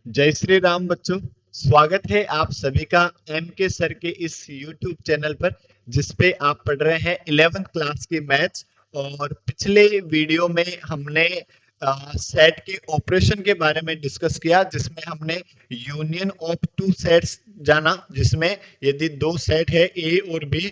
जय श्री राम बच्चों। स्वागत है आप सभी का एम के सर के इस यूट्यूब चैनल पर, जिसपे आप पढ़ रहे हैं 11th क्लास की मैथ्स। और पिछले वीडियो में हमने सेट के ऑपरेशन के बारे में डिस्कस किया, जिसमें हमने यूनियन ऑफ टू सेट्स जाना, जिसमें यदि दो सेट है ए और बी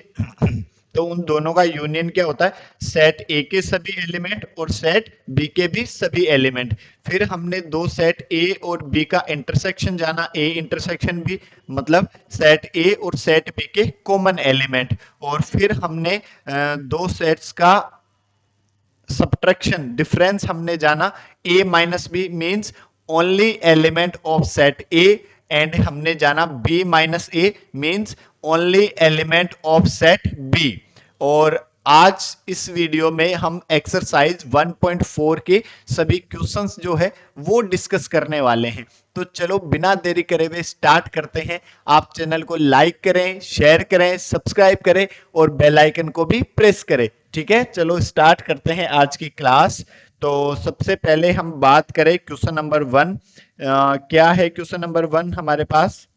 तो उन दोनों का यूनियन क्या होता है, सेट ए के सभी एलिमेंट और सेट बी के भी सभी एलिमेंट। फिर हमने दो सेट ए और बी का इंटरसेक्शन जाना, ए इंटरसेक्शन बी, मतलब सेट ए और सेट बी के कॉमन एलिमेंट। और फिर हमने दो सेट्स का सब्ट्रैक्शन डिफरेंस हमने जाना, A minus B means only element of set A, and हमने जाना B minus A means only element of set B. और आज इस वीडियो में हम एक्सरसाइज 1.4 के सभी क्वेश्चंस जो है वो डिस्कस करने वाले हैं। तो चलो बिना देरी करे हुए स्टार्ट करते हैं। आप चैनल को लाइक करें, शेयर करें, सब्सक्राइब करें और बेल आइकन को भी प्रेस करें। ठीक है, चलो स्टार्ट करते हैं आज की क्लास। तो सबसे पहले हम बात करें क्वेश्चन नंबर 1। क्या है क्वेश्चन नंबर 1 हमारे पास?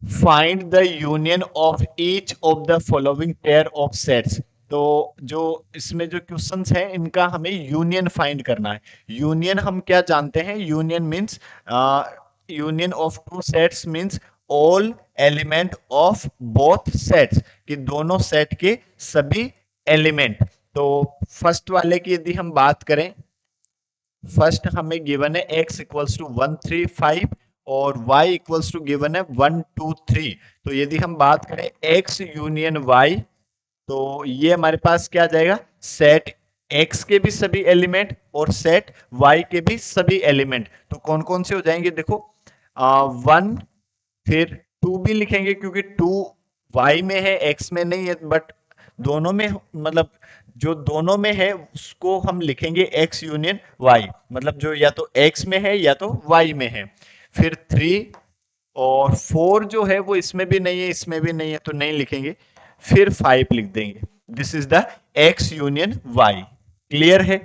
Find the union of each of the following pair of sets. तो जो इसमें जो क्वेश्चंस हैं इनका हमें यूनियन फाइंड करना है। यूनियन हम क्या जानते हैं? Union means union of two sets means all element of both sets, कि दोनों सेट के सभी एलिमेंट। तो फर्स्ट वाले की यदि हम बात करें, फर्स्ट हमें गिवन है x इक्वल्स टू 1 3 5 और y इक्वल्स टू गिवन है 1 2 3। तो यदि हम बात करें x यूनियन y, तो ये हमारे पास क्या आ जाएगा? सेट x के भी सभी एलिमेंट और सेट y के भी सभी एलिमेंट। तो कौन कौन से हो जाएंगे? देखो, 1, फिर 2 भी लिखेंगे क्योंकि 2 y में है, x में नहीं है, बट दोनों में, मतलब जो दोनों में है उसको हम लिखेंगे x यूनियन y, मतलब जो या तो x में है या तो y में है। फिर 3 और 4 जो है वो इसमें भी नहीं है, इसमें भी नहीं है, तो नहीं लिखेंगे। फिर 5 लिख देंगे। This is the x union y। Clear है?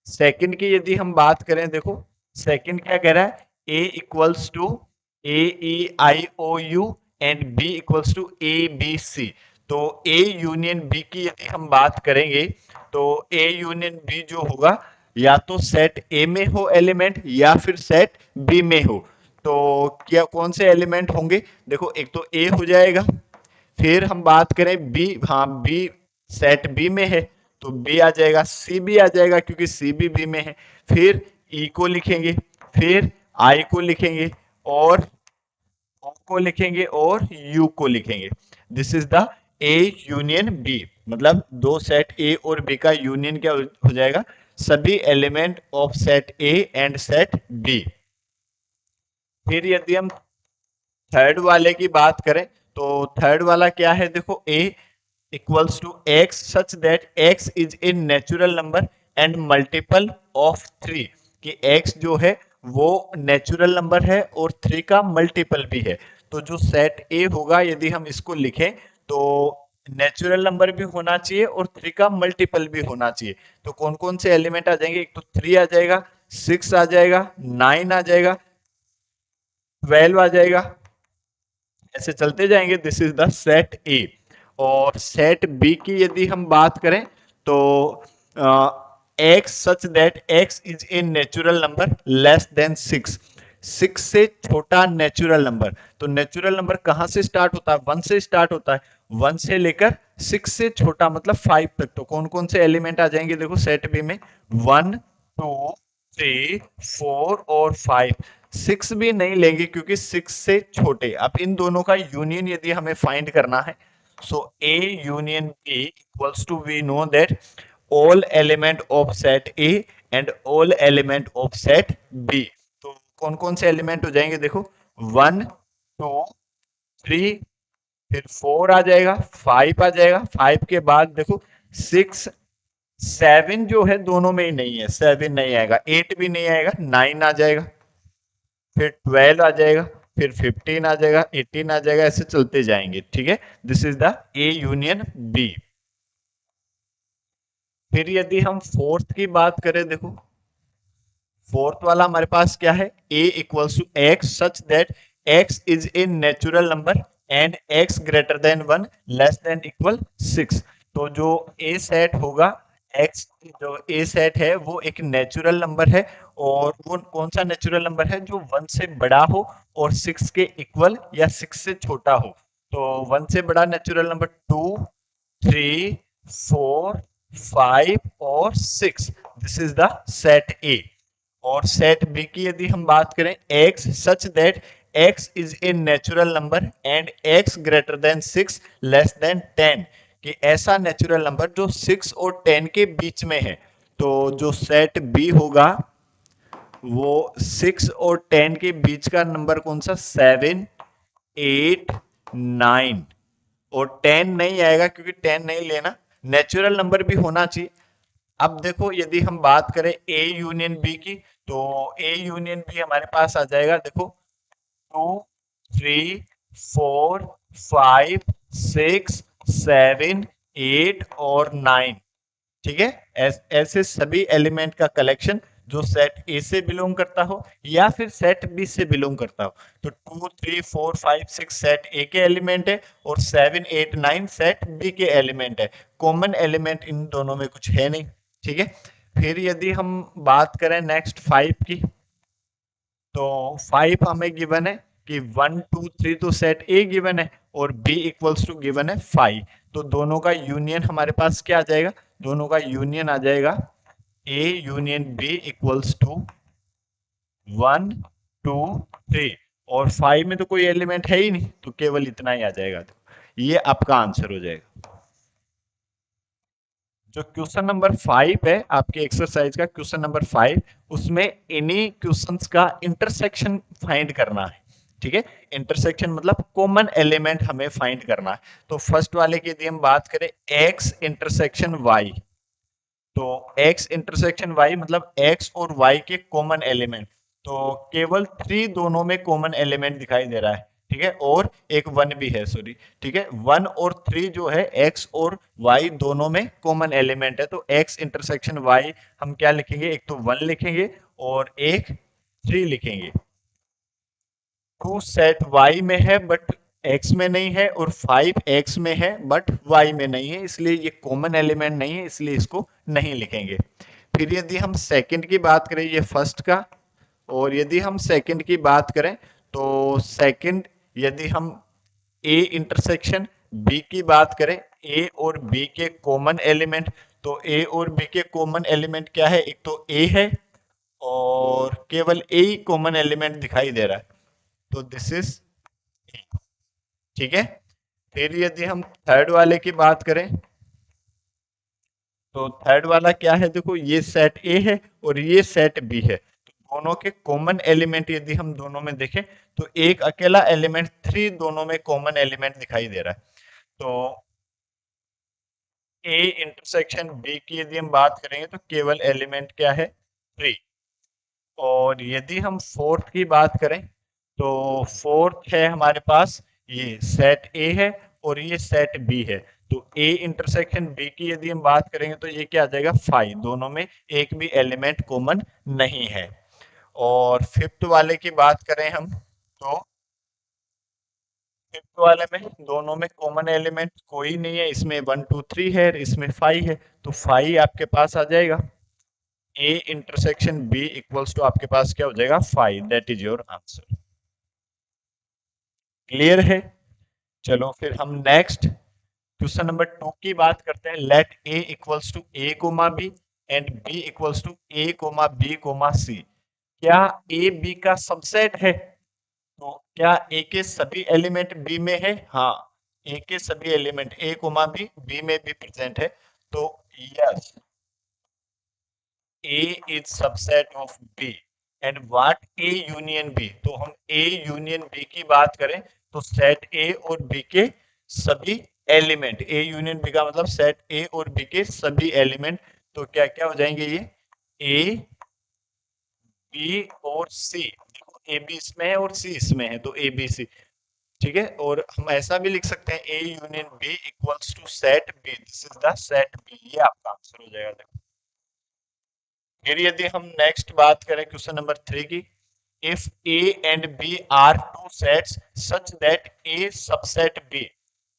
सेकंड की यदि हम बात करें, देखो सेकंड क्या कह रहा है? a equals to A E I O U and b equals to A B C. तो a यूनियन b की यदि हम बात करेंगे, तो a यूनियन b जो होगा, या तो सेट a में हो एलिमेंट या फिर सेट b में हो। तो क्या कौन से एलिमेंट होंगे? देखो, एक तो a हो जाएगा, फिर हम बात करें b, हाँ b सेट b में है तो b आ जाएगा, c भी आ जाएगा क्योंकि c भी b में है। फिर e को लिखेंगे, फिर i को लिखेंगे, और o को लिखेंगे और u को लिखेंगे। This is the a union b, मतलब दो सेट a और b का यूनियन क्या हो जाएगा? सभी element of set a and set b। फिर यदि हम थर्ड वाले की बात करें, तो थर्ड वाला क्या है? देखो, a equals to x such that x is a natural number and multiple of 3, कि x जो है वो नेचुरल नंबर है और 3 का मल्टीपल भी है। तो जो सेट a होगा, यदि हम इसको लिखें, तो नेचुरल नंबर भी होना चाहिए और 3 का मल्टीपल भी होना चाहिए। तो कौन कौन से एलिमेंट आ जाएंगे? एक तो 3 आ जाएगा, 6 आ जाएगा, 9 आ जाएगा, 12 आ जाएगा, ऐसे चलते जाएंगे। दिस इज द सेट ए। और सेट बी की यदि हम बात करें, तो x such that X is a natural number less than 6, 6 से छोटा नेचुरल नंबर। तो नेचुरल नंबर कहां से स्टार्ट होता है? 1 से स्टार्ट होता है। 1 से लेकर 6 से छोटा मतलब 5 तक। तो कौन कौन से एलिमेंट आ जाएंगे? देखो, सेट बी में 1 2 3 4 और 5। 6 भी नहीं लेंगे क्योंकि 6 से छोटे। अब इन दोनों का यूनियन यदि हमें फाइंड करना है, so A union B equals to, we know that all element of set A and all element of set B। तो कौन कौन से एलिमेंट हो जाएंगे? देखो, 1 2 3, फिर 4 आ जाएगा, 5 आ जाएगा, 5 के बाद देखो 6 7 जो है दोनों में ही नहीं है, 7 नहीं आएगा, 8 भी नहीं आएगा, 9 आ जाएगा, फिर 12 आ जाएगा, फिर 15 आ जाएगा, 18 आ जाएगा, ऐसे चलते जाएंगे। ठीक है, this is the A union B. फिर यदि हम फोर्थ की बात करें, देखो फोर्थ वाला हमारे पास क्या है, a equals to x such that x is a natural number and x greater than 1 less than equal 6। तो जो a सेट होगा, x जो a सेट है वो एक नेचुरल नंबर है, और वो कौन सा नेचुरल नंबर है, जो 1 से बड़ा हो और 6 के इक्वल या 6 से छोटा हो। तो 1 से बड़ा नेचुरल नंबर 2, 3, 4, 5 और 6, दिस इज द सेट ए। और सेट बी की यदि हम बात करें, x such that x is a natural number and x greater then 6 less than 10, कि ऐसा नेचुरल नंबर जो 6 और 10 के बीच में है। तो जो सेट बी होगा वो 6 और 10 के बीच का नंबर कौन सा, 7, 8, 9, और 10 नहीं आएगा क्योंकि 10 नहीं लेना, नेचुरल नंबर भी होना चाहिए। अब देखो यदि हम बात करें ए यूनियन बी की, तो ए यूनियन बी हमारे पास आ जाएगा, देखो 2, 3, 4, 5, 6, 7, 8 और 9। ठीक है, ऐसे सभी एलिमेंट का कलेक्शन जो सेट ए से बिलोंग करता हो या फिर सेट बी से बिलोंग करता हो। तो 2, 3, 4, 5, 6 सेट ए के एलिमेंट है और 7, 8, 9 सेट बी के एलिमेंट है। कॉमन एलिमेंट इन दोनों में कुछ है नहीं। ठीक है, फिर यदि हम बात करें नेक्स्ट 5 की, तो 5 हमें गिवन है कि 1, 2, 3 तो सेट ए गिवन है और b इक्वल्स टू गिवन है 5। तो दोनों का यूनियन हमारे पास क्या आ जाएगा, दोनों का यूनियन आ जाएगा a union b equals to 1, 2, 3, और 5 में तो कोई एलिमेंट है ही नहीं, तो केवल इतना ही आ जाएगा। तो ये आपका आंसर हो जाएगा। जो क्वेश्चन नंबर 5 है आपके एक्सरसाइज का, क्वेश्चन नंबर 5, उसमें इन्हीं क्वेश्चंस का इंटरसेक्शन फाइंड करना है। ठीक है, इंटरसेक्शन मतलब कॉमन एलिमेंट हमें फाइंड करना है। तो फर्स्ट वाले की यदि हम बात करें, x इंटरसेक्शन y, तो x इंटरसेक्शन y मतलब x और y के कॉमन एलिमेंट। तो केवल 3 दोनों में कॉमन एलिमेंट दिखाई दे रहा है। ठीक है, और एक 1 भी है, सॉरी। ठीक है, 1 और 3 जो है x और y दोनों में कॉमन एलिमेंट है। तो x इंटरसेक्शन y हम क्या लिखेंगे, एक तो 1 लिखेंगे और एक 3 लिखेंगे। 2 सेट y में है बट x में नहीं है, और 5 x में है बट y में नहीं है, इसलिए ये कॉमन एलिमेंट नहीं है, इसलिए इसको नहीं लिखेंगे। फिर यदि हम सेकंड की बात करें, ये फर्स्ट का, और यदि हम सेकंड की बात करें, तो सेकंड यदि हम a इंटरसेक्शन b की बात करें, a और b के कॉमन एलिमेंट, तो a और b के कॉमन एलिमेंट क्या है, एक तो a है और केवल a ही कॉमन एलिमेंट दिखाई दे रहा है, तो दिस इज, ठीक है। फिर यदि हम थर्ड वाले की बात करें, तो थर्ड वाला क्या है, देखो ये सेट ए है और ये सेट बी है, तो दोनों के कॉमन एलिमेंट यदि हम दोनों में देखें, तो एक अकेला एलिमेंट 3 दोनों में कॉमन एलिमेंट दिखाई दे रहा है। तो ए इंटरसेक्शन बी की यदि हम बात करेंगे, तो केवल एलिमेंट क्या है, 3। और यदि हम फोर्थ की बात करें, तो फोर्थ है हमारे पास, ये सेट ए है और ये सेट बी है। तो ए इंटरसेक्शन बी की यदि हम बात करेंगे, तो ये क्या आ जाएगा, 5, दोनों में एक भी एलिमेंट कॉमन नहीं है। और फिफ्थ वाले की बात करें हम, तो फिफ्थ वाले में दोनों में कॉमन एलिमेंट कोई नहीं है, इसमें 1, 2, 3 है, इसमें 5 है, तो 5 आपके पास आ जाएगा। A intersection B equals to आपके पास क्या हो जाएगा, 5, that is your answer. Clear है। चलो फिर हम नेक्स्ट क्वेश्चन नंबर 2 की बात करते हैं। Let a equals to a comma b and b equals to a comma b comma c। क्या a b का सबसेट है, तो क्या a के सभी एलिमेंट b में है, हाँ, a के सभी एलिमेंट a कोमा b में भी प्रेजेंट है, तो yes, A is subset of B and what A union B, तो हम A union B की बात करें, तो सेट A और B के सभी एलिमेंट, A union B का मतलब सेट A और B के सभी एलिमेंट, तो क्या क्या हो जाएंगे ये, A, B और C। देखो A B इसमें है और C इसमें है, तो A B C। ठीक है, और हम ऐसा भी लिख सकते हैं A union B equals to set B, this is the set B, ये आपका आंसर हो जाएगा। देखो फिर यदि हम नेक्स्ट बात करें क्वेश्चन नंबर 3 की, if A and B are two sets such that A subset B,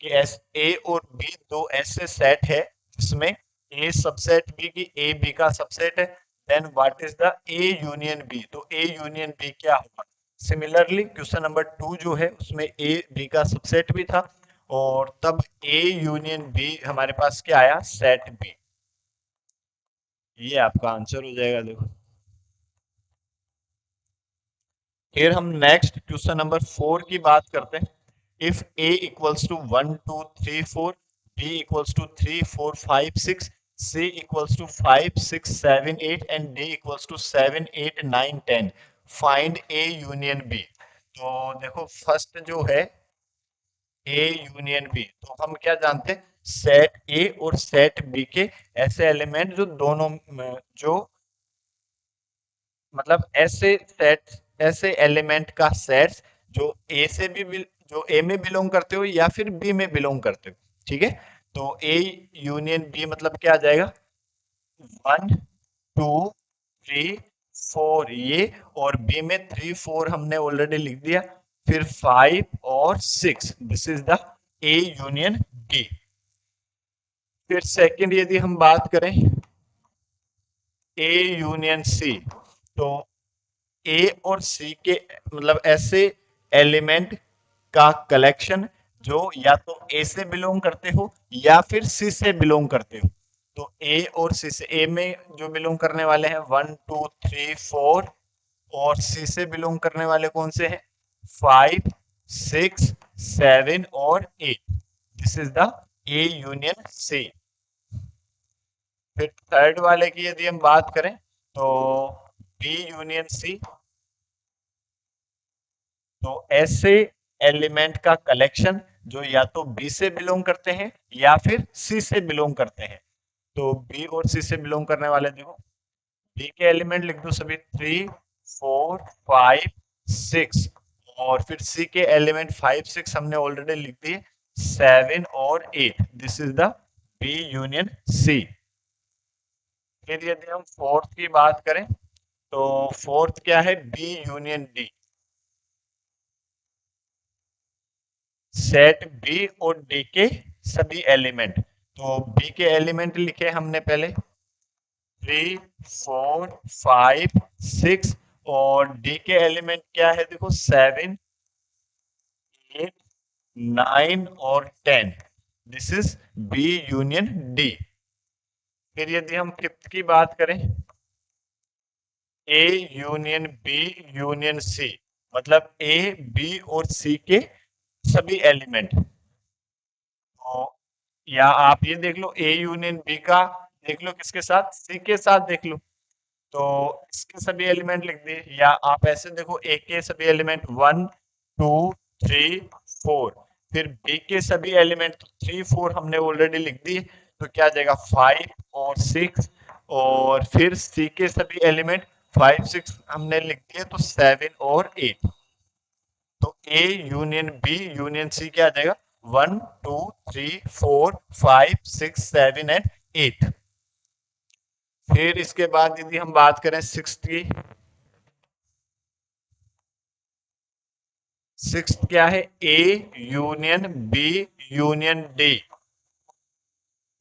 कि ए और बी दो ऐसे सेट है जिसमें ए सबसेट बी की ए बी का सबसेट है, then what is the A union B, तो ए यूनियन बी क्या होगा। सिमिलरली क्वेश्चन नंबर 2 जो है उसमें ए बी का सबसेट भी था, और तब ए यूनियन बी हमारे पास क्या आया, सेट बी। ये आपका आंसर हो जाएगा देखो। फिर हम नेक्स्ट क्वेश्चन नंबर 4 की बात करते हैं। If a equals to 1 2 3 4, b equals to 3 4 5 6, c equals to 5 6 7 8 and d equals to 7 8 9 10, find a union b। तो देखो फर्स्ट जो है a यूनियन b, तो हम क्या जानते हैं, सेट a और सेट b के ऐसे एलिमेंट जो दोनों जो मतलब ऐसे सेट, ऐसे एलिमेंट का सेट्स जो ए से भी जो ए में बिलोंग करते हो या फिर बी में बिलोंग करते हो, ठीक है। तो ए यूनियन बी मतलब क्या आ जाएगा, 1 2 3 4 ये, और बी में 3 4 हमने ऑलरेडी लिख दिया, फिर 5 और 6, this is the A union B. फिर सेकंड यदि हम बात करें ए यूनियन सी, तो ए और सी के मतलब ऐसे एलिमेंट का कलेक्शन जो या तो ए से बिलोंग करते हो या फिर सी से बिलोंग करते हो। तो ए और सी से, ए में जो बिलोंग करने वाले हैं 1 2 3 4, और सी से बिलोंग करने वाले कौन से हैं, 5 6 7 और 8, this is the A union C. फिर थर्ड वाले की यदि हम बात करें, तो बी यूनियन सी, तो ऐसे एलिमेंट का कलेक्शन जो या तो बी से बिलोंग करते हैं या फिर सी से बिलोंग करते हैं। तो बी और सी से बिलोंग करने वाले देखो, बी के एलिमेंट लिख दो सभी 3 4 5 6, और फिर सी के एलिमेंट 5 6 हमने ऑलरेडी लिख दिए, 7 और 8, this is the B union C. फिर यदि हम फोर्थ की बात करें, तो फोर्थ क्या है, B union D, set B और डी के सभी एलिमेंट। तो बी के एलिमेंट लिखे हमने पहले 3 4 5 6, और डी के एलिमेंट क्या है देखो 7 8 9 और 10, this is B union D. फिर यदि हम फिफ्थ की बात करें, A union B union C, मतलब ए बी और सी के सभी एलिमेंट। तो या आप ये देख लो ए यूनियन बी का देख लो किसके साथ, सी के साथ देख लो, तो इसके सभी एलिमेंट लिख दिए, या आप ऐसे देखो ए के सभी एलिमेंट 1 2 3 4, फिर बी के सभी एलिमेंट तो 3 4 हमने ऑलरेडी लिख दिए, तो क्या आ जाएगा 5 और 6, और फिर सी के सभी एलिमेंट 5 6 हमने लिख दिए, तो 7 और 8। तो A union B union C क्या आ जाएगा, 1 2 3 4 5 6 7 एंड 8। फिर इसके बाद यदि हम बात करें सिक्स की, सिक्स क्या है, A union B union D,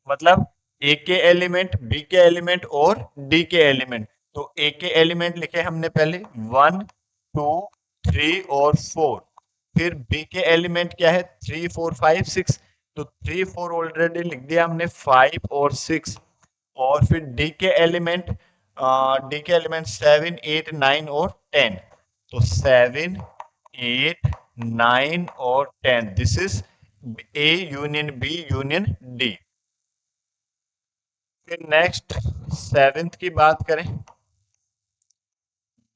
मतलब ए के एलिमेंट बी के एलिमेंट और डी के एलिमेंट। तो ए के एलिमेंट लिखे हमने पहले 1 2 3 और 4, फिर बी के एलिमेंट क्या है 3 4 5 6, तो 3 4 ऑलरेडी लिख दिया हमने, 5 और 6, और फिर डी के एलिमेंट 7 8 9 और 10, तो 7 8 9 और 10, this is A union B union D. फिर नेक्स्ट सेवेंथ की बात करें,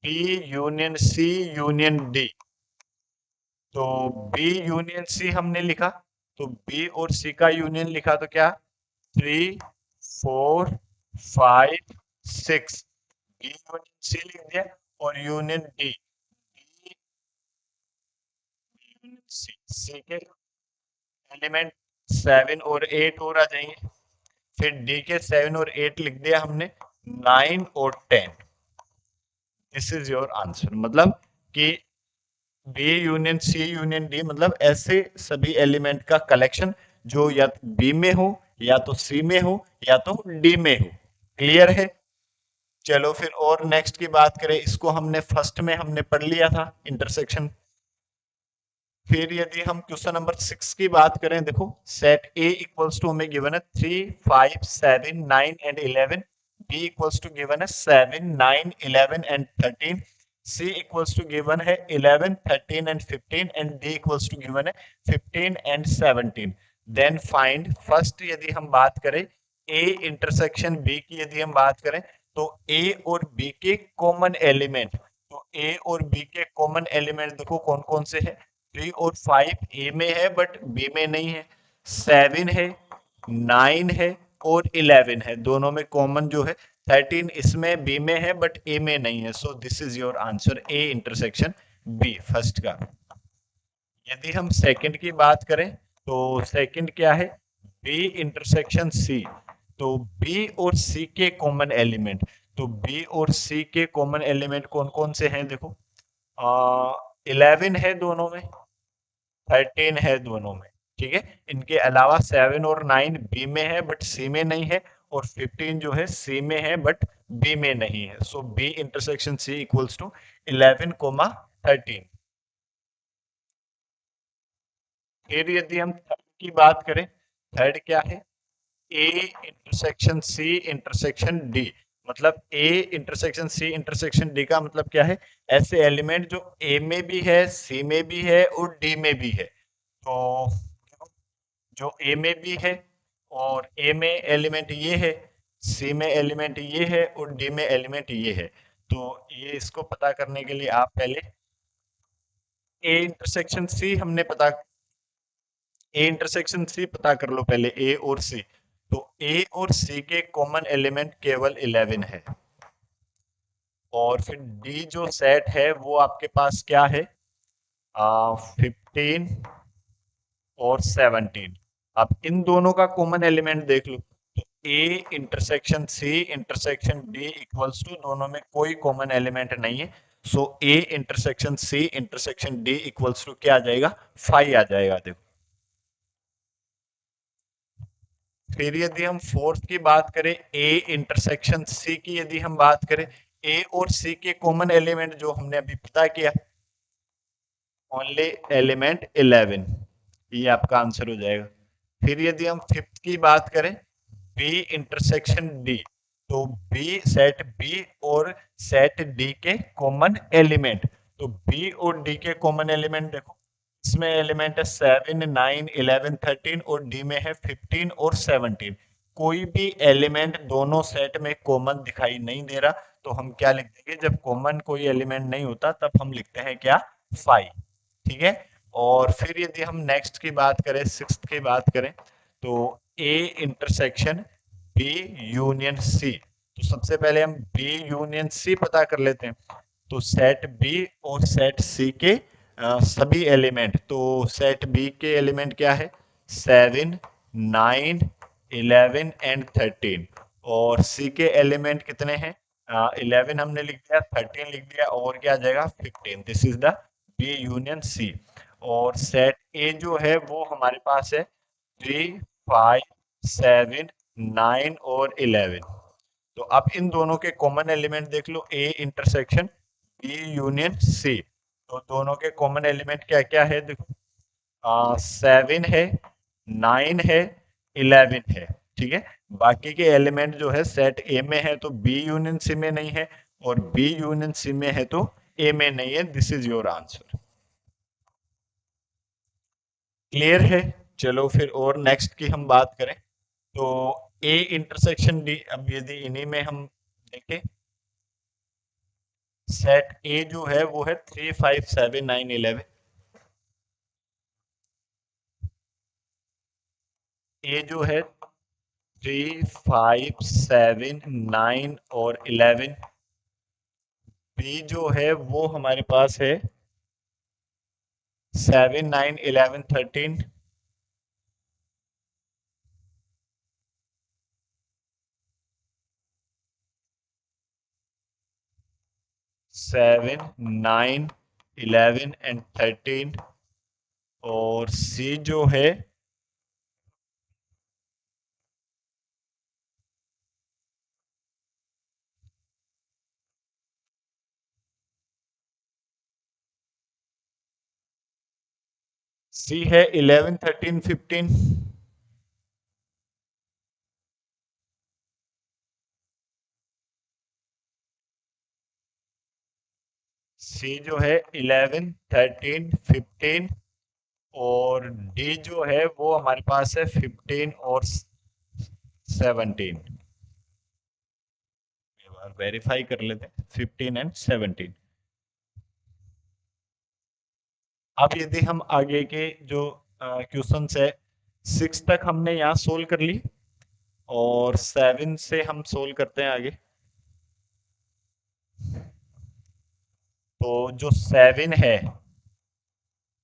B union C union D, तो बी यूनियन सी हमने लिखा, तो बी और सी का यूनियन लिखा, तो क्या 3 4 5 6, बी यूनियन सी लिख दिया, और union D, D union C, C के एलिमेंट 7 और 8 और आ जाएंगे, फिर डी के 7 और 8 लिख दिया हमने, 9 और 10, दिस इज योर आंसर। मतलब कि B union C union D, मतलब ऐसे सभी एलिमेंट का कलेक्शन जो या बी में हो, या तो सी में हो, या तो डी में हो। क्लियर है? चलो फिर और नेक्स्ट की बात करें, इसको हमने फर्स्ट में हमने पढ़ लिया था, इंटरसेक्शन। फिर यदि हम क्वेश्चन नंबर 6 की बात करें, देखो सेट ए इक्वल्स टू हमें गिवन है 3 5 7 9 and 11, B equals to given है 7 9 11 and 13, C equals to given है 11 13 and 15, and D equals to given है 15 एंड 17। देन फाइंड फर्स्ट, यदि हम बात करें ए इंटरसेक्शन बी की, यदि हम बात करें तो ए और बी के कॉमन एलिमेंट, तो ए और बी के कॉमन एलिमेंट देखो कौन कौन से हैं। 3 और 5 ए में है बट बी में नहीं है, 7 है, 9 है और 11 है, दोनों में कॉमन जो है। 13 इसमें बी में है बट ए में नहीं है, so this is your answer, A intersection B first का। यदि हम सेकंड की बात करें तो सेकंड क्या है, बी इंटरसेक्शन सी। तो बी और सी के कॉमन एलिमेंट, तो बी और सी के कॉमन एलिमेंट कौन कौन से हैं देखो, 11 है दोनों में, 13 है दोनों में, ठीक है। इनके अलावा 7 और 9 बी में है बट सी में नहीं है, और 15 जो है सी में है बट बी में नहीं है, so B intersection C equals to 11 comma 13। फिर यदि हम थर्ड की बात करें, थर्ड क्या है, A intersection C intersection D. मतलब A intersection C intersection D का मतलब क्या है, ऐसे एलिमेंट जो ए में भी है, सी में भी है और डी में भी है। तो जो ए में भी है, और ए में एलिमेंट ये है, सी में एलिमेंट ये है और डी में एलिमेंट ये है। तो ये इसको पता करने के लिए आप पहले ए इंटरसेक्शन सी हमने पता, ए इंटरसेक्शन सी पता कर लो पहले, ए और सी। तो ए और सी के कॉमन एलिमेंट केवल 11 है, और फिर डी जो सेट है वो आपके पास क्या है, 15 और 17। अब इन दोनों का कॉमन एलिमेंट देख लो, तो A intersection C intersection D equals to, दोनों में कोई कॉमन एलिमेंट नहीं है, so A intersection C intersection D equals to क्या आ जाएगा, 5 आ जाएगा। देखो फिर यदि हम फोर्थ की बात करें, ए इंटरसेक्शन सी की यदि हम बात करें, ए और सी के कॉमन एलिमेंट जो हमने अभी पता किया, ओनली एलिमेंट 11, ये आपका आंसर हो जाएगा। फिर यदि हम फिफ्थ की बात करें, बी इंटरसेक्शन डी, तो बी सेट बी और सेट डी के कॉमन एलिमेंट, तो बी और डी के कॉमन एलिमेंट देखो, इसमें एलिमेंट है 7 9 11 13, और डी में है 15 और 17। कोई भी एलिमेंट दोनों सेट में कॉमन दिखाई नहीं दे रहा, तो हम क्या लिख देंगे, जब कॉमन कोई एलिमेंट नहीं होता तब हम लिखते हैं क्या, 5। ठीक है। और फिर यदि हम नेक्स्ट की बात करें, सिक्स्थ की बात करें, तो A intersection B union C, तो सबसे पहले हम बी यूनियन सी पता कर लेते हैं। तो सेट बी और सेट सी के सभी एलिमेंट, तो सेट बी के एलिमेंट क्या है, 7 9 11 एंड 13, और सी के एलिमेंट कितने हैं, 11 हमने लिख दिया, 13 लिख दिया, और क्या आ जाएगा 15, this is the B union C. और सेट ए जो है वो हमारे पास है 3 5 7 9 और 11। तो अब इन दोनों के कॉमन एलिमेंट देख लो, A intersection B union C, तो दोनों के कॉमन एलिमेंट क्या क्या है देखो, 7 है, 9 है, 11 है, ठीक है। बाकी के एलिमेंट जो है सेट ए में है तो बी यूनियन सी में नहीं है, और बी यूनियन सी में है तो ए में नहीं है, this is your answer. Clear है? चलो फिर और नेक्स्ट की हम बात करें, तो ए इंटरसेक्शन डी, अब यदि इन्हीं में हम देखें, सेट ए जो है वो है 3 5 7 9 11। ए जो है 3 5 7 9 और 11। बी जो है वो हमारे पास है 7 9 11 13। 7 9 11 एंड 13 और सी जो है सी है 11 13 15। सी जो है 11 13 15 और डी जो है वो हमारे पास है 15 और 17। वेरीफाई कर लेते हैं 15 एंड 17। अब यदि हम आगे के जो क्वेश्चंस है 6 तक हमने यहाँ सोल्व कर ली और 7 से हम सोल्व करते हैं आगे। तो जो 7 है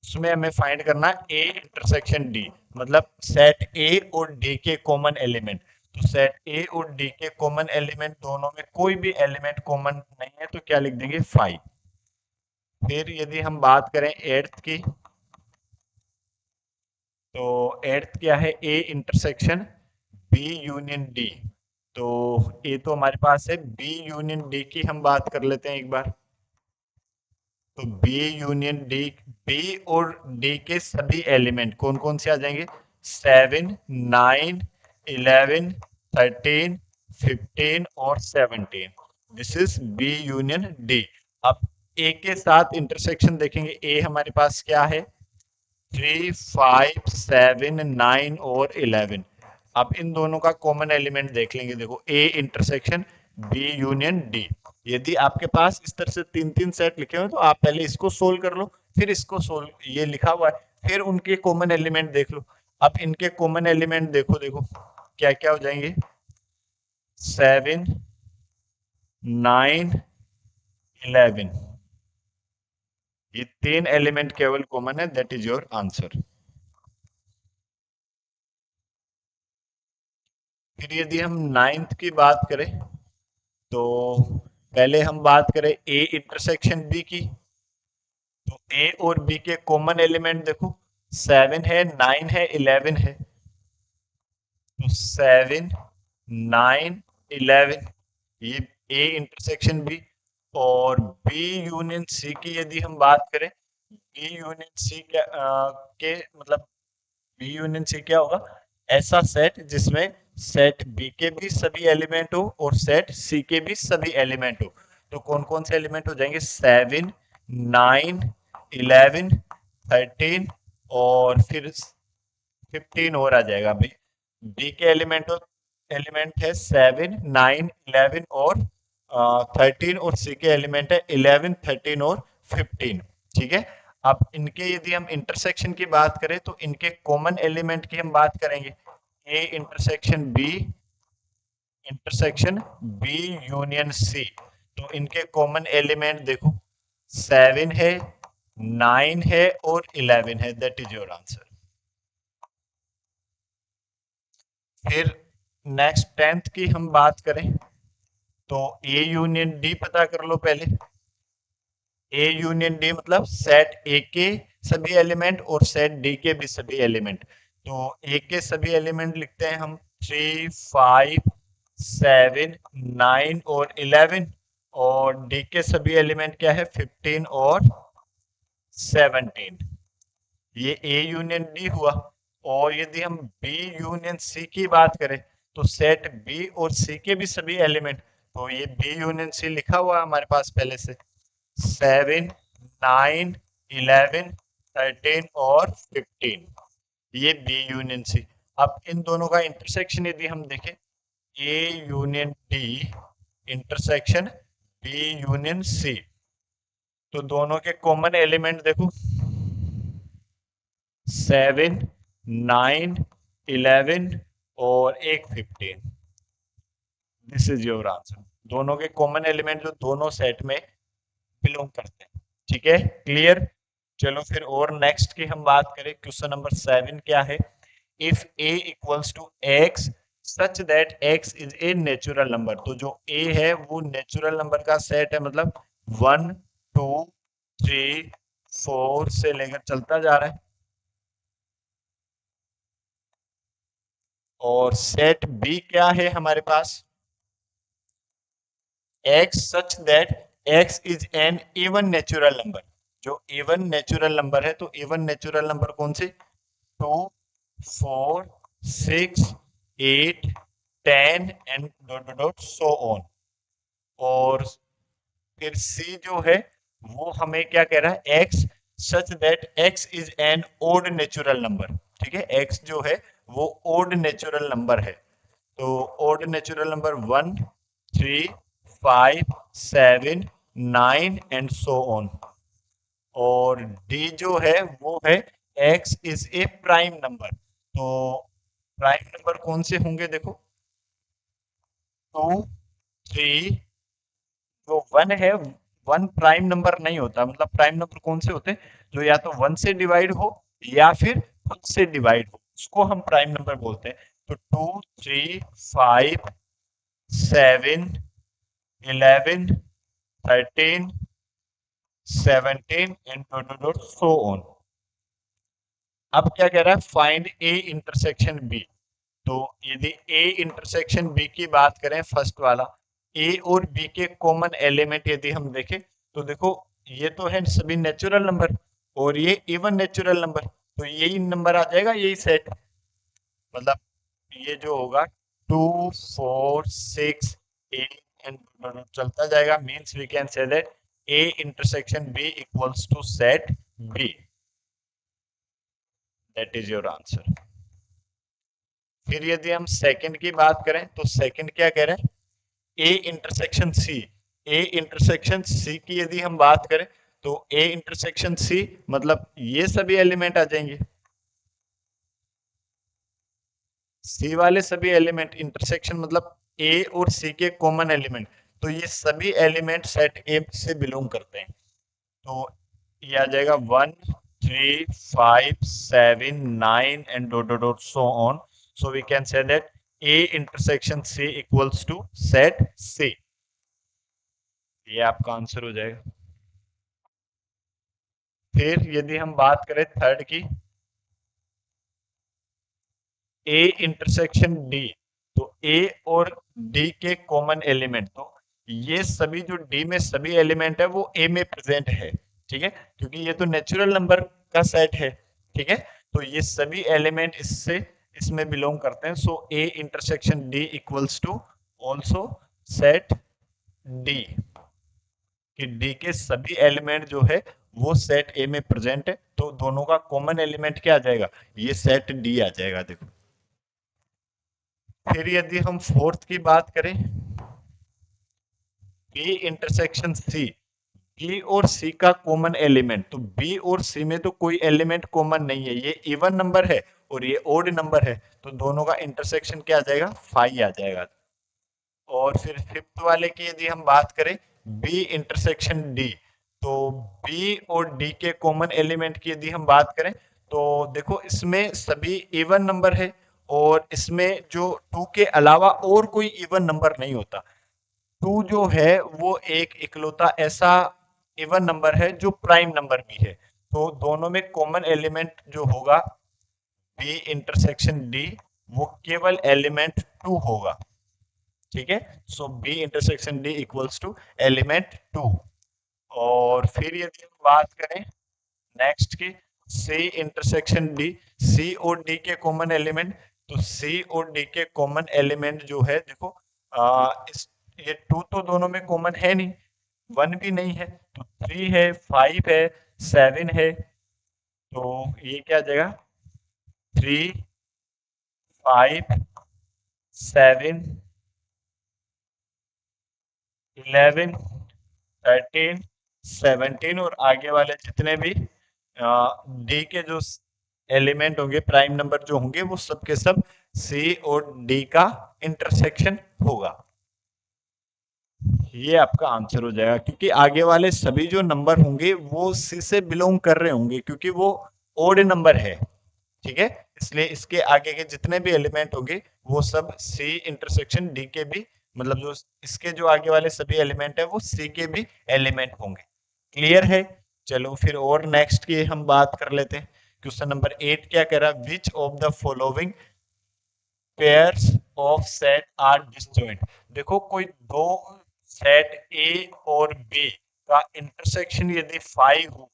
उसमें हमें फाइंड करना ए इंटरसेक्शन डी, मतलब सेट ए और डी के कॉमन एलिमेंट। तो सेट ए और डी के कॉमन एलिमेंट दोनों में कोई भी एलिमेंट कॉमन नहीं है तो क्या लिख देंगे 5। फिर यदि हम बात करें एट्थ की, तो एट्थ क्या है A intersection B union D. तो ए तो हमारे पास है, बी यूनियन डी की हम बात कर लेते हैं एक बार। तो बी यूनियन डी, बी और डी के सभी एलिमेंट कौन कौन से आ जाएंगे? 7 9 11 13 15 और 17। This is B union D. अब ए के साथ इंटरसेक्शन देखेंगे, ए हमारे पास क्या है? 3 5 7 9 और 11। अब इन दोनों का कॉमन एलिमेंट देख लेंगे। देखो A intersection B union D. यदि आपके पास इस तरह से तीन तीन सेट लिखे हुए तो आप पहले इसको सोल्व कर लो, फिर इसको सोल्व, ये लिखा हुआ है, फिर उनके कॉमन एलिमेंट देख लो। अब इनके कॉमन एलिमेंट देखो, देखो क्या क्या हो जाएंगे? 7 9 11। ये तीन एलिमेंट केवल कॉमन है, दैट इज योर आंसर। फिर यदि हम नाइन्थ की बात करें, तो पहले हम बात करें ए इंटरसेक्शन बी की। तो ए और बी के कॉमन एलिमेंट देखो, 7 है 9 है 11 है। तो 7 9 11, ये ए इंटरसेक्शन बी। और बी यूनियन सी की यदि हम बात करें, बी यूनियन सी क्या के मतलब बी यूनियन सी क्या होगा? ऐसा सेट जिसमें सेट बी के भी सभी एलिमेंट हो और सेट सी के भी सभी एलिमेंट हो। तो कौन कौन से एलिमेंट हो जाएंगे? 7 9 11 13 और फिर 15 और आ जाएगा भाई। बी के एलिमेंट है 7 9 11 और 13 और सी के एलिमेंट है 11 13 और 15। ठीक है। अब इनके यदि हम इंटरसेक्शन की बात करें तो इनके कॉमन एलिमेंट की हम बात करेंगे। A intersection B union C. तो इनके कॉमन एलिमेंट देखो, 7 है 9 है और 11 है, दैट इज योर आंसर। फिर नेक्स्ट 10th की हम बात करें, तो ए यूनियन डी पता कर लो पहले। ए यूनियन डी मतलब सेट ए के सभी एलिमेंट और सेट डी के भी सभी एलिमेंट। तो ए के सभी एलिमेंट लिखते हैं हम 3 5 7 9 और 11। और डी के सभी एलिमेंट क्या है? 15 और 17। ये ए यूनियन डी हुआ। और यदि हम बी यूनियन सी की बात करें, तो सेट बी और सी के भी सभी एलिमेंट। तो ये बी यूनियन सी लिखा हुआ है हमारे पास पहले से, 7 9 11 13 और 15। ये बी यूनियन सी। अब इन दोनों का इंटरसेक्शन यदि हम देखें, A union D intersection B union C, तो दोनों के कॉमन एलिमेंट देखो, 7 9 11 और एक 15। This is your answer. दोनों के कॉमन एलिमेंट जो दोनों सेट में बिलोंग करते हैं। ठीक है, क्लियर। चलो फिर और नेक्स्ट की हम बात करें, क्वेश्चन नंबर 7 क्या है? If A equals to X such that X is a natural number. तो जो ए है वो नेचुरल नंबर का सेट है, मतलब 1 2 3 4 से लेकर चलता जा रहा है। और सेट बी क्या है हमारे पास? x such that x is an even natural number। जो even natural number है, तो even natural number कौन से? 2 4 6 8 10 and dot dot dot so on. और फिर c जो है वो हमें क्या कह रहा है? x such that x is an odd natural number. ठीक है, x जो है वो ओड नेचुरल नंबर है। तो odd natural number 1 3 5 7 9 and so on. और डी जो है वो है x is a prime number. तो प्राइम नंबर कौन से होंगे? देखो 2 3, जो 1 है, 1 प्राइम नंबर नहीं होता। मतलब प्राइम नंबर कौन से होते हैं? जो या तो 1 से डिवाइड हो या फिर खुद से डिवाइड हो, उसको हम प्राइम नंबर बोलते हैं। तो 2 3 5 7 11 13 17 and dot dot dot so on. अब क्या कह रहा है? Find A intersection B. तो यदि ए इंटरसेक्शन बी की बात करें, फर्स्ट वाला, ए और बी के कॉमन एलिमेंट यदि हम देखें, तो देखो ये तो है सभी नेचुरल नंबर और ये इवन नेचुरल नंबर, तो यही नंबर आ जाएगा, यही सेट। मतलब ये जो होगा 2 4 6 8 एंड चलता जाएगा, means we can say that A intersection B equals to set B. That is your answer. फिर यदि हम सेकंड की बात करें, तो सेकंड क्या कह रहे हैं? ए इंटरसेक्शन सी। ए इंटरसेक्शन सी की यदि हम बात करें, तो ए इंटरसेक्शन सी मतलब ये सभी एलिमेंट आ जाएंगे, सी वाले सभी एलिमेंट। इंटरसेक्शन मतलब ए और सी के कॉमन एलिमेंट, तो ये सभी एलिमेंट सेट ए से बिलोंग करते हैं। तो ये आ जाएगा 1 3 5 7 9 and dot dot dot so on. So we can say that A intersection C equals to set C. ये आपका आंसर हो जाएगा। फिर यदि हम बात करें थर्ड की, ए इंटरसेक्शन डी, तो ए और डी के कॉमन एलिमेंट, तो ये सभी जो डी में सभी एलिमेंट है वो ए में प्रेजेंट है। ठीक है, क्योंकि ये तो नेचुरल नंबर का सेट है। ठीक है, तो ये सभी एलिमेंट इससे इसमें बिलोंग करते हैं। So A intersection D equals to also set D, कि डी के सभी एलिमेंट जो है वो सेट ए में प्रेजेंट है, तो दोनों का कॉमन एलिमेंट क्या आ जाएगा? ये सेट डी आ जाएगा। देखो, फिर यदि हम फोर्थ की बात करें, बी इंटरसेक्शन सी, बी और सी का कॉमन एलिमेंट, तो बी और सी में तो कोई एलिमेंट कॉमन नहीं है, ये इवन नंबर है और ये ओड नंबर है, तो दोनों का इंटरसेक्शन क्या आ जाएगा? 5 आ जाएगा। और फिर फिफ्थ वाले की यदि हम बात करें, बी इंटरसेक्शन डी, तो बी और डी के कॉमन एलिमेंट की यदि हम बात करें, तो देखो इसमें सभी इवन नंबर है और इसमें जो 2 के अलावा और कोई इवन नंबर नहीं होता। 2 जो है वो एक इकलौता ऐसा इवन नंबर है जो प्राइम नंबर भी है। तो दोनों में कॉमन एलिमेंट जो होगा बी इंटरसेक्शन डी, वो केवल एलिमेंट 2 होगा। ठीक है, so B intersection D equals to element 2। और फिर यदि हम बात करें नेक्स्ट की, सी इंटरसेक्शन डी, सी और डी के कॉमन एलिमेंट, तो सी और डी के कॉमन एलिमेंट जो है, देखो ये 2 तो दोनों में कॉमन है नहीं, 1 भी नहीं है, तो 3 है, 5 है, 7 है, तो ये क्या आ जाएगा? 3 5 7 11 13 17 और आगे वाले जितने भी डी के जो एलिमेंट होंगे, प्राइम नंबर जो होंगे, वो सब के सब सी और डी का इंटरसेक्शन होगा। ये आपका आंसर हो जाएगा, क्योंकि आगे वाले सभी जो नंबर होंगे वो सी से बिलोंग कर रहे होंगे, क्योंकि वो ओड नंबर है। ठीक है, इसलिए इसके आगे के जितने भी एलिमेंट होंगे वो सब सी इंटरसेक्शन डी के भी मतलब जो इसके जो आगे वाले सभी एलिमेंट है वो सी के भी एलिमेंट होंगे। क्लियर है? चलो फिर और नेक्स्ट की हम बात कर लेते हैं। क्वेश्चन नंबर 8 क्या कह रहा है, which of the following pairs of set are disjoint. देखो कोई दो सेट ए और बी का इंटरसेक्शन यदि 5 हो,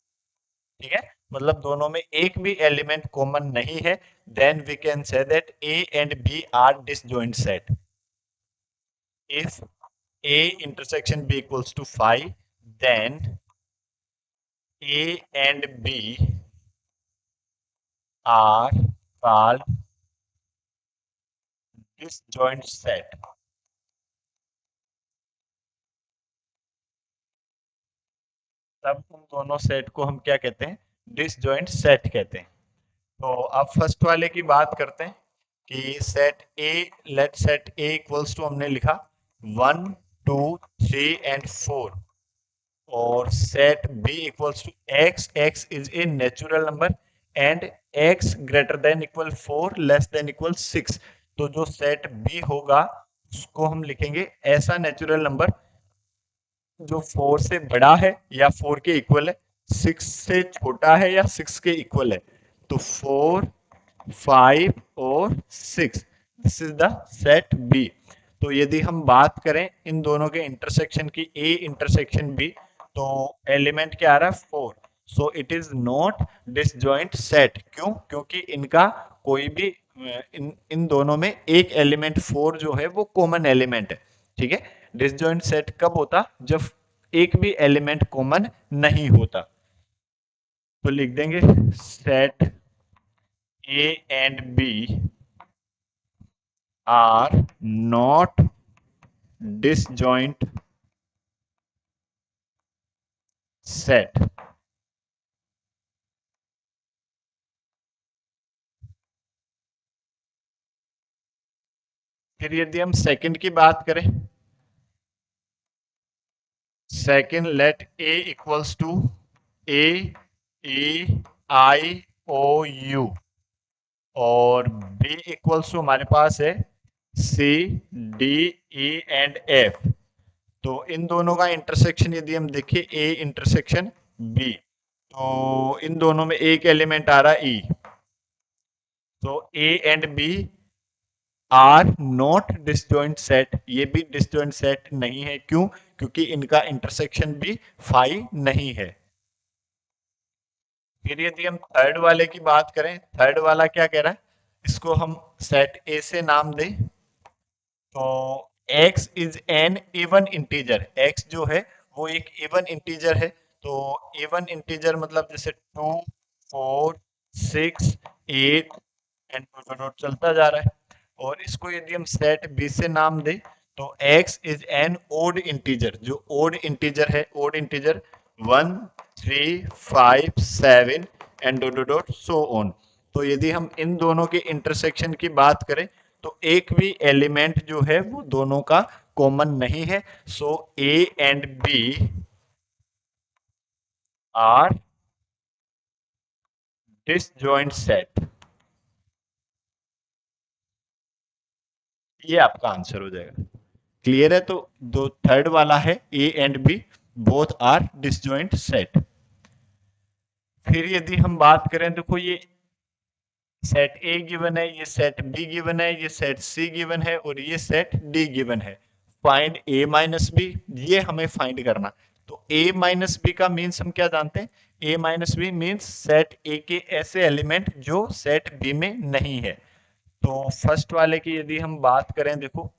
ठीक है, मतलब दोनों में एक भी एलिमेंट कॉमन नहीं है, then we can say that A and B are disjoint set. If a intersection b equals to 5, then a and b are called disjoint set। तब उन दोनों सेट को हम क्या कहते हैं, डिसजॉइंट सेट कहते हैं। तो अब फर्स्ट वाले की बात करते हैं कि set A, let set A equals to हमने लिखा 1 2 3 एंड 4, और set B equals to X, X is a natural number and X greater than equal 4 less than equal 6। तो जो सेट बी होगा उसको हम लिखेंगे ऐसा नेचुरल नंबर जो 4 से बड़ा है या 4 के इक्वल है, 6 से छोटा है या 6 के इक्वल है। तो 4 5 और 6, this is the set B. तो यदि हम बात करें इन दोनों के इंटरसेक्शन की, ए इंटरसेक्शन बी, तो एलिमेंट क्या आ रहा है 4। So it is not disjoint set. क्यों? क्योंकि इनका कोई भी इन दोनों में एक एलिमेंट 4 जो है वो कॉमन एलिमेंट है, ठीक है। डिसजॉइंट सेट कब होता, जब एक भी एलिमेंट कॉमन नहीं होता। तो लिख देंगे set A and B are not disjoint set। फिर यदि हम सेकंड की बात करें, second let A equals to A E I O U और बी इक्वल्स टू हमारे पास है C D E and F. तो इन दोनों का इंटरसेक्शन यदि हम देखें ए इंटरसेक्शन बी, तो इन दोनों में एक एलिमेंट आ रहा है ई। तो A and B are not disjoint set, ये भी डिसजॉइंट सेट नहीं है। क्यों? क्योंकि इनका इंटरसेक्शन भी 5 नहीं है। फिर यदि हम थर्ड वाले की बात करें, थर्ड वाला क्या कह रहा है, इसको हम सेट ए से नाम दें। तो x is N even integer, x जो है वो एक इवन इंटीजर है। तो इवन इंटीजर मतलब जैसे 2 4 6 8 एंड चलता जा रहा है। और इसको यदि हम सेट बी से नाम दें, तो x is an odd integer, जो ओड इंटीजर है, odd integer 1 3 5 7 and dot dot dot so on. तो यदि हम इन दोनों के इंटरसेक्शन की बात करें, तो एक भी एलिमेंट जो है वो दोनों का कॉमन नहीं है। So A and B are disjoint set. ये आपका आंसर हो जाएगा। क्लियर है? तो दो थर्ड वाला है A and B both are disjoint set. फिर यदि हम बात करें, देखो ये सेट ए गिवन है, ये सेट बी गिवन है, ये सेट सी गिवन है और ये सेट डी गिवन है। फाइंड ए माइनस बी, ये हमें फाइंड करना। तो ए माइनस बी का मीन्स हम क्या जानते हैं, A minus B means set A के ऐसे एलिमेंट जो सेट बी में नहीं है। तो फर्स्ट वाले की यदि हम बात करें, देखो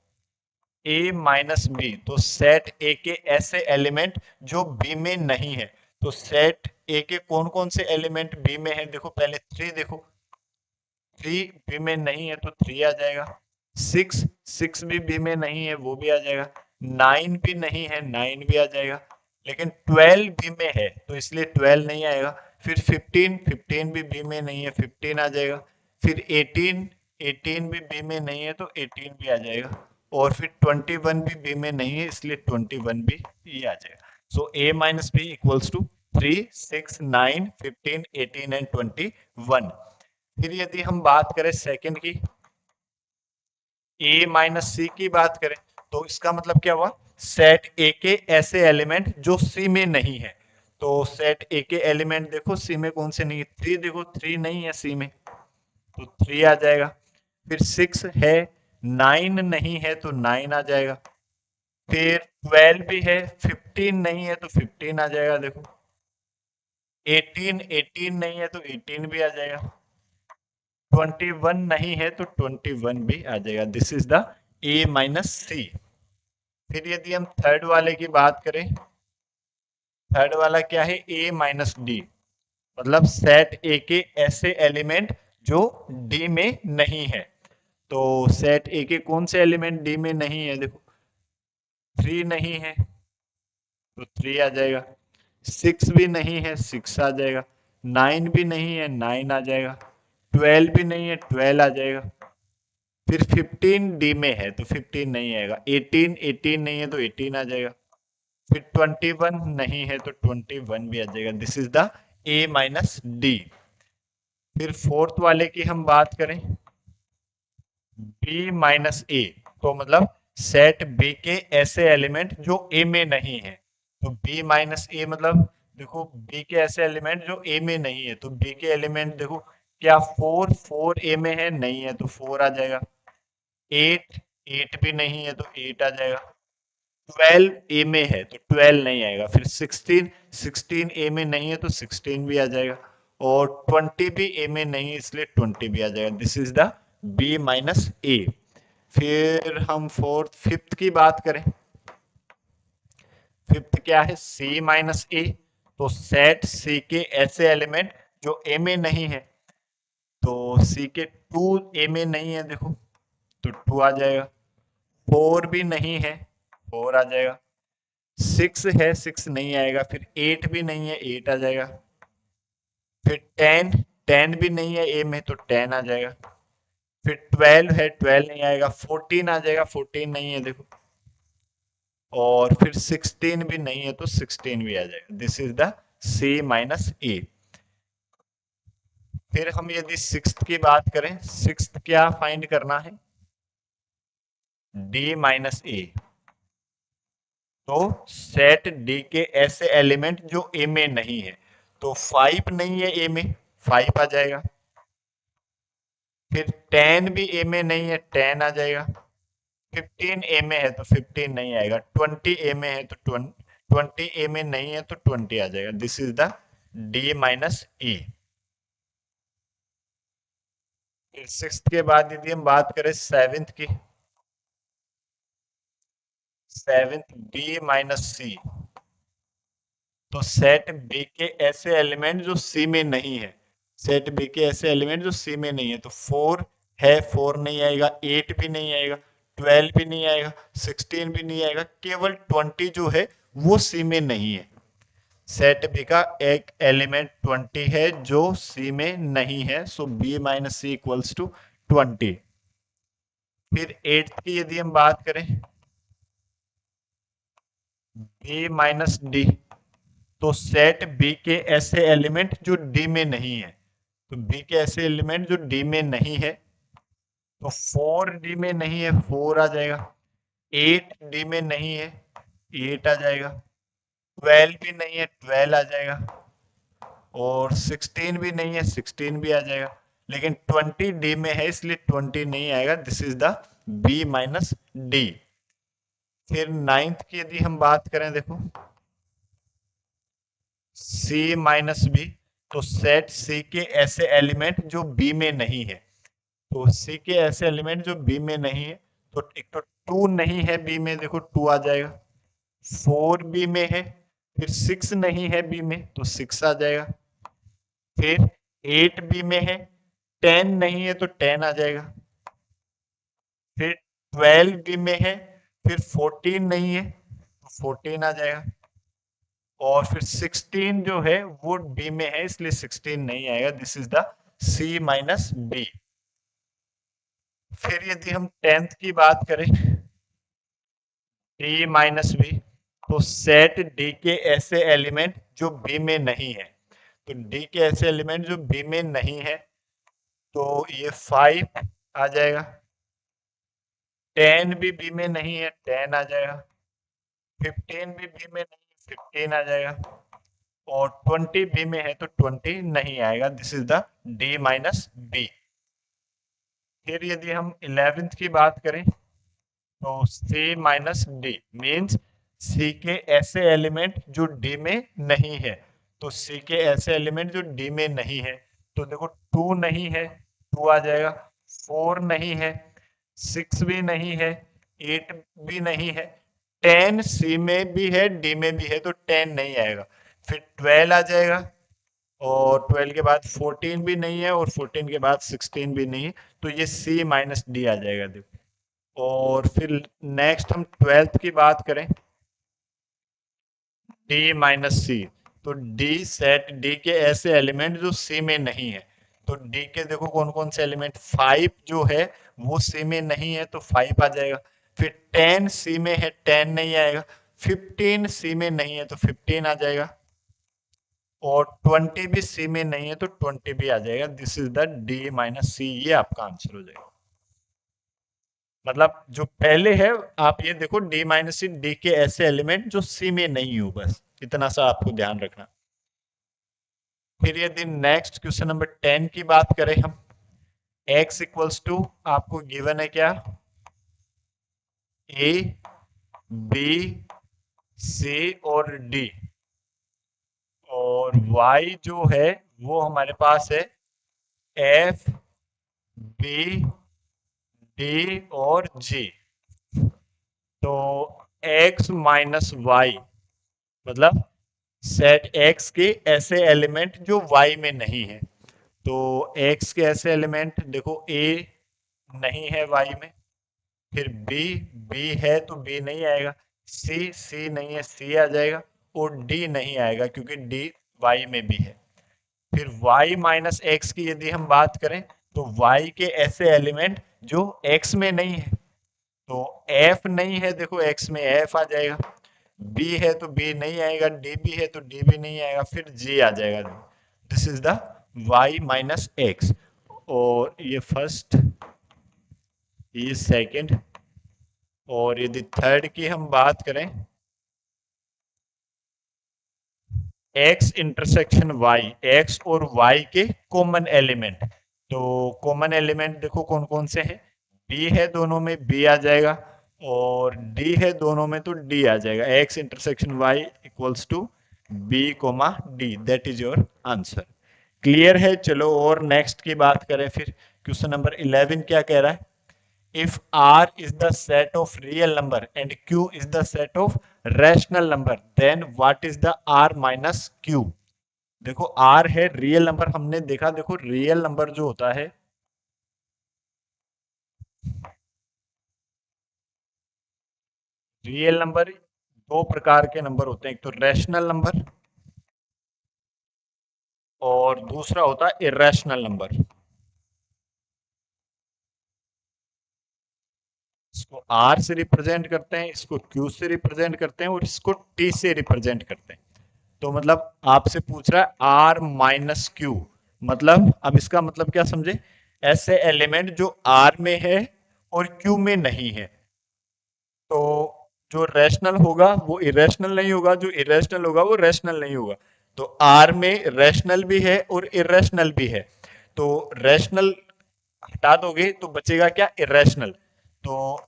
ए माइनस बी, तो सेट ए के ऐसे एलिमेंट जो बी में नहीं है। तो सेट ए के कौन कौन से एलिमेंट बी में है, देखो पहले 3 देखो, 3 बी में नहीं है तो 3 आ जाएगा। 6 6 भी बी में नहीं है, वो भी आ जाएगा। 9 भी नहीं है, 9 भी आ जाएगा। लेकिन 12 बी में है तो इसलिए 12 नहीं आएगा। फिर 15 15 भी बी में नहीं है, 15 आ जाएगा। फिर 18 18 भी बी में नहीं है तो 18 भी आ जाएगा। और फिर 21 भी बी में नहीं है, इसलिए 21 भी ये आ जाएगा। So a minus B equals to 3 6 9 15 18 and 21। फिर यदि हम बात करें सेकंड की, ए माइनस सी की बात करें, तो इसका मतलब क्या हुआ, सेट ए के ऐसे एलिमेंट जो सी में नहीं है। तो सेट ए के एलिमेंट देखो सी में कौन से नहीं है, थ्री, देखो थ्री नहीं है सी में, तो थ्री आ जाएगा। फिर सिक्स है, नाइन नहीं है तो नाइन आ जाएगा। फिर ट्वेल्व भी है, फिफ्टीन नहीं है तो फिफ्टीन आ जाएगा देखो। एटीन, एटीन नहीं है तो एटीन भी आ जाएगा। 21 नहीं है तो 21 भी आ जाएगा। This is the A minus C. फिर यदि हम थर्ड वाले की बात करें, थर्ड वाला क्या है, ए माइनस डी, मतलब सेट ए के ऐसे एलिमेंट जो डी में नहीं है। तो सेट ए के कौन से एलिमेंट डी में नहीं है, देखो थ्री नहीं है तो थ्री आ जाएगा, सिक्स भी नहीं है सिक्स आ जाएगा, नाइन भी नहीं है नाइन आ जाएगा, ट्वेल्व भी नहीं है ट्वेल्व आ जाएगा। फिर फिफ्टीन डी में है तो फिफ्टीन नहीं आएगा, एटीन, एटीन नहीं है तो एटीन आ जाएगा। फिर 21 नहीं है तो 21 भी आ जाएगा। This is the A minus D. फिर फोर्थ वाले की हम बात करें, बी माइनस ए, तो मतलब सेट बी के ऐसे एलिमेंट जो ए में नहीं है। तो बी माइनस ए मतलब देखो बी के ऐसे एलिमेंट जो ए में नहीं है, तो बी के एलिमेंट देखो क्या, फोर, फोर ए में है नहीं है तो फोर आ जाएगा। एट, एट भी नहीं है तो एट आ जाएगा। ट्वेल्व ए में है तो ट्वेल्व नहीं आएगा। फिर सिक्सटीन, सिक्सटीन ए में नहीं है तो सिक्सटीन भी आ जाएगा। और ट्वेंटी भी ए में नहीं है इसलिए ट्वेंटी भी आ जाएगा। This is the B minus A. फिर हम फोर्थ फिफ्थ की बात करें, फिफ्थ क्या है, सी माइनस ए। तो सेट सी के ऐसे एलिमेंट जो ए में नहीं है, तो सी के टू ए में नहीं है देखो, तो टू आ जाएगा। फोर भी नहीं है, फोर आ जाएगा। सिक्स है, सिक्स नहीं आएगा। फिर एट भी नहीं है, एट आ जाएगा। फिर टेन, टेन भी नहीं है ए में तो टेन आ जाएगा। फिर ट्वेल्व है, ट्वेल्व नहीं आएगा। फोर्टीन आ जाएगा, फोर्टीन नहीं है देखो। और फिर सिक्सटीन भी नहीं है तो सिक्सटीन भी आ जाएगा। This is the C minus A. फिर हम यदि सिक्स्थ की बात करें, सिक्स्थ क्या फाइंड करना है, डी माइनस ए। तो सेट डी के ऐसे एलिमेंट जो ए में नहीं है, तो फाइव नहीं है ए में, फाइव आ जाएगा। फिर टेन भी ए में नहीं है, टेन आ जाएगा। फिफ्टीन ए में है तो फिफ्टीन नहीं आएगा। ट्वेंटी ए में है तो ट्वेंटी ए में नहीं है तो ट्वेंटी आ जाएगा। This is the D minus E. फिर सिक्स्थ के बाद यदि हम बात करें सेवेंथ की, सेवेंथ बी माइनस सी। तो सेट बी के ऐसे एलिमेंट जो सी में नहीं है, सेट बी के ऐसे एलिमेंट जो सी में नहीं है, तो फोर है, फोर नहीं आएगा। एट भी नहीं आएगा, ट्वेल्व भी नहीं आएगा, सिक्सटीन भी नहीं आएगा। केवल ट्वेंटी जो है वो सी में नहीं है। सेट बी का एक एलिमेंट ट्वेंटी है जो सी में नहीं है। So B minus C equals to twenty. फिर एट्थ की यदि हम बात करें, बी माइनस डी। तो सेट बी के ऐसे एलिमेंट जो डी में नहीं है, तो बी के ऐसे एलिमेंट जो डी में नहीं है, तो फोर डी में नहीं है, फोर आ जाएगा। एट डी में नहीं है, एट आ जाएगा। ट्वेल्व भी नहीं है, ट्वेल्व आ जाएगा। और सिक्सटीन भी नहीं है, सिक्सटीन भी आ जाएगा। लेकिन ट्वेंटी डी में है इसलिए ट्वेंटी नहीं आएगा। This is the B minus D. फिर नाइन्थ की यदि हम बात करें, देखो सी माइनस बी। तो सेट सी के ऐसे एलिमेंट जो बी में नहीं है, तो सी के ऐसे एलिमेंट जो बी में नहीं है, तो एक तो टू नहीं है बी में, देखो टू आ जाएगा। फोर बी में है, फिर सिक्स नहीं है बी में तो सिक्स आ जाएगा। फिर एट बी में है, टेन नहीं है तो टेन आ जाएगा। फिर ट्वेल्व बी में है, फिर फोर्टीन नहीं है तो फोर्टीन आ जाएगा। और फिर 16 जो है वो बी में है इसलिए 16 नहीं आएगा। This is the C minus B. फिर यदि हम टेंथ की बात करें, डी माइनस बी। तो सेट डी के ऐसे एलिमेंट जो बी में नहीं है, तो डी के ऐसे एलिमेंट जो बी में नहीं है, तो ये फाइव आ जाएगा। 10 भी बी में नहीं है, 10 आ जाएगा। 15 भी बी में नहीं है, 15 आ जाएगा। और 20 बी में है तो 20 नहीं आएगा। This is the D minus B. फिर यदि हम 11th की बात करें तो C minus D means C के ऐसे एलिमेंट जो डी में नहीं है। तो सी के ऐसे एलिमेंट जो डी में नहीं है, तो देखो 2 नहीं है, 2 आ जाएगा। 4 नहीं है, 6 भी नहीं है, 8 भी नहीं है। 10 सी में भी है, डी में भी है, तो 10 नहीं आएगा। फिर 12 आ जाएगा। और 12 के बाद 14 भी नहीं है, और 14 के बाद 16 भी नहीं है। तो ये सी माइनस डी आ जाएगा देखो। और फिर नेक्स्ट हम 12th की बात करें, डी माइनस सी। तो डी सेट डी के ऐसे एलिमेंट जो सी में नहीं है। तो डी के देखो कौन कौन से एलिमेंट, 5 जो है वो सी में नहीं है, तो 5 आ जाएगा। फिर 10 सी में है, 10 नहीं आएगा। 15 सी में नहीं है, तो 15 आ जाएगा। और 20 भी सी में नहीं है, तो 20 भी आ जाएगा। This is the D minus C, ये आपका आंसर हो जाएगा। मतलब जो पहले है, आप ये देखो डी माइनस सी, डी के ऐसे एलिमेंट जो सी में नहीं हो, बस इतना सा आपको ध्यान रखना। फिर यदि नेक्स्ट क्वेश्चन नंबर 10 की बात करें हम, x इक्वल्स टू आपको गिवन है क्या, ए बी सी और डी। और y जो है वो हमारे पास है एफ बी डी और जी। तो x माइनस वाई मतलब सेट x के ऐसे एलिमेंट जो y में नहीं है। तो x के ऐसे एलिमेंट देखो, a नहीं है y में। फिर b है तो b नहीं आएगा। c नहीं है, c आ जाएगा। और d नहीं आएगा क्योंकि d y में भी है। फिर y माइनस एक्स की यदि हम बात करें तो y के ऐसे एलिमेंट जो x में नहीं है। तो f नहीं है, देखो x में f आ जाएगा। b है तो b नहीं आएगा, d भी है तो d भी नहीं आएगा। फिर g आ जाएगा। This is the y minus x. और ये फर्स्ट, ये सेकंड। और यदि थर्ड की हम बात करें, x इंटरसेक्शन y, x और y के कॉमन एलिमेंट। तो कॉमन एलिमेंट देखो कौन कौन से हैं, b है दोनों में, b आ जाएगा। और d है दोनों में, तो d आ जाएगा। x intersection y equals to b comma d, that is your answer. Clear है। चलो और नेक्स्ट की बात करें फिर। क्वेश्चन नंबर 11 क्या कह रहा है, if R is the set of real number and Q is the set of rational number, then what is the R minus Q। देखो R है रियल नंबर, हमने देखा देखो रियल नंबर जो होता है, रियल नंबर दो प्रकार के नंबर होते हैं, एक तो रैशनल नंबर और दूसरा होता है इरेशनल नंबर। इसको R से रिप्रेजेंट करते हैं, इसको Q से रिप्रेजेंट करते हैं, और इसको T से रिप्रेजेंट करते हैं। तो मतलब आपसे पूछ रहा है आर माइनस क्यू, मतलब अब इसका मतलब क्या समझे, ऐसे एलिमेंट जो आर में है और क्यू में नहीं है। तो जो रैशनल होगा वो इरेशनल नहीं होगा, जो इरेशनल होगा वो रैशनल नहीं होगा। तो आर में रैशनल भी है और इरेशनल भी है। तो रैशनल हटा दोगे तो बचेगा क्या, इरेशनल। तो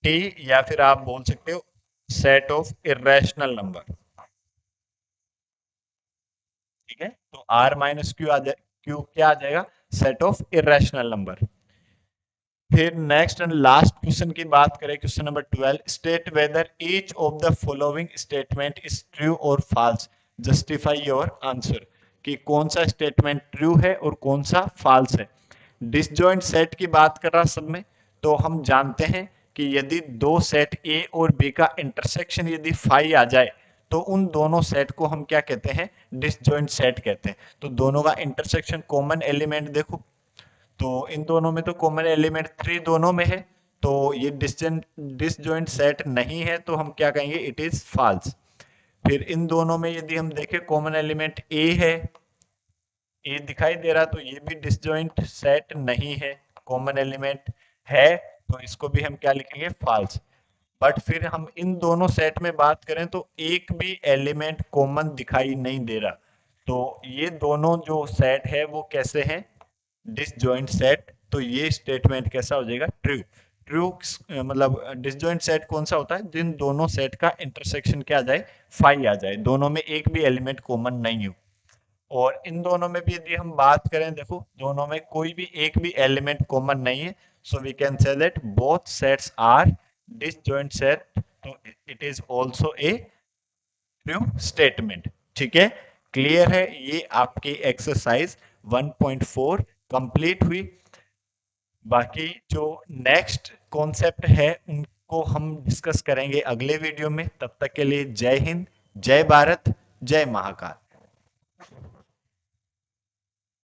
टी, या फिर आप बोल सकते हो सेट ऑफ इरेशनल नंबर। ठीक है, तो आर माइनस क्यू आ जाए, क्यू क्या आ जाएगा, सेट ऑफ इरेशनल नंबर। फिर नेक्स्ट एंड लास्ट क्वेश्चन की बात करें, question number 12, state whether each of the following statement is true और फॉल्स, जस्टिफाई योर आंसर। कि कौन सा स्टेटमेंट ट्रू है और कौन सा फॉल्स है। डिसजॉइंट सेट की बात कर रहा सब में। तो हम जानते हैं कि यदि दो सेट ए और बी का इंटरसेक्शन यदि फाई आ जाए, तो उन दोनों सेट को हम क्या कहते हैं, डिसजॉइंट सेट कहते हैं। तो दोनों का इंटरसेक्शन कॉमन एलिमेंट देखो, तो इन दोनों में तो कॉमन एलिमेंट 3 दोनों में है। तो ये डिसजॉइंट सेट नहीं है, तो हम क्या कहेंगे, इट इज फॉल्स। फिर इन दोनों में यदि हम देखें कॉमन एलिमेंट ए है, ए दिखाई दे रहा, तो ये भी डिसजॉइंट सेट नहीं है, कॉमन एलिमेंट है। तो इसको भी हम क्या लिखेंगे, फॉल्स। बट फिर हम इन दोनों सेट में बात करें तो एक भी एलिमेंट कॉमन दिखाई नहीं दे रहा। तो ये दोनों जो सेट है वो कैसे हैं, डिसजॉइंट सेट। तो ये स्टेटमेंट कैसा हो जाएगा, ट्रू। ट्रू मतलब डिसजॉइंट सेट कौन सा होता है, जिन दोनों सेट का इंटरसेक्शन क्या आ जाए, फाई आ जाए, दोनों में एक भी एलिमेंट कॉमन नहीं हो। और इन दोनों में भी यदि हम बात करें, देखो दोनों में कोई भी एक भी एलिमेंट कॉमन नहीं है, so we can say that both sets are disjoint set. तो it is also a true statement. ठीक है, क्लियर है, ये आपकी एक्सरसाइज 1.4 कंप्लीट हुई। बाकी जो नेक्स्ट कॉन्सेप्ट है उनको हम डिस्कस करेंगे अगले वीडियो में। तब तक के लिए जय हिंद, जय भारत, जय महाकाल।